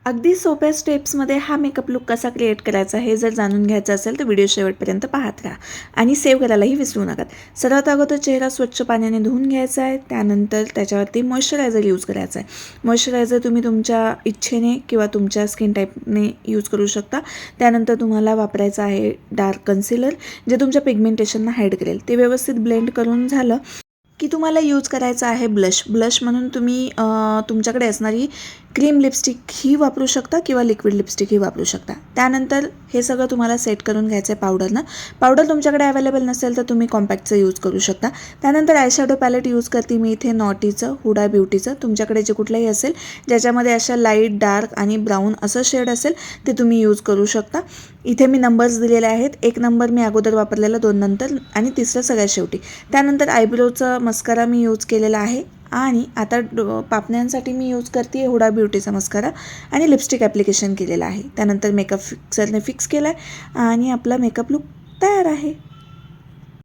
अगदी सोप्या स्टेप्समध्ये हा मेकअप लुक कसा क्रिएट करायचा हे जर जाणून घ्यायचं असेल तर व्हिडिओ शेवटपर्यंत पाहत राहा आणि सेव्ह करायलाही विसरू नका. सर्वात अगोदर चेहरा स्वच्छ पाण्याने धुवून घ्यायचा आहे. त्यानंतर त्याच्यावरती मॉइश्चरायझर यूज करायचा आहे. मॉइश्चरायझर तुम्ही तुमच्या इच्छेने किंवा तुमच्या स्किन टाईपने यूज करू शकता. त्यानंतर तुम्हाला वापरायचं आहे डार्क कन्सिलर, जे तुमच्या पिगमेंटेशनना हाईड करेल. ते व्यवस्थित ब्लेंड करून झालं की तुम्हाला यूज करायचं आहे ब्लश म्हणून तुम्ही तुमच्याकडे असणारी क्रीम लिपस्टिक ही वापरू शकता किंवा लिक्विड लिपस्टिक ही वापरू शकता. त्यानंतर हे सगळं तुम्हाला सेट करून घ्यायचं आहे पावडरनं. पावडर तुमच्याकडे अवेलेबल नसेल तर तुम्ही कॉम्पॅक्टचं यूज करू शकता. त्यानंतर आयशॅडो पॅलेट यूज करते मी इथे नॉटीचं, हुडा ब्युटीचं. तुमच्याकडे जे कुठलंही असेल ज्याच्यामध्ये अशा लाईट, डार्क आणि ब्राऊन असं शेड असेल ते तुम्ही यूज करू शकता. इथे मी नंबर्स दिलेले आहेत. 1 नंबर मी अगोदर वापरलेला, 2 नंतर आणि 3रं सगळ्यात शेवटी. त्यानंतर आयब्रोचं मस्कारा मी यूज केलेला आहे आणि आता पापण्यांसाठी मी यूज करते हुडा ब्युटीचा मस्कारा आणि लिपस्टिक ॲप्लिकेशन केलेलं आहे. त्यानंतर मेकअप फिक्सरने फिक्स केला आहे आणि आपला मेकअप लुक तयार आहे.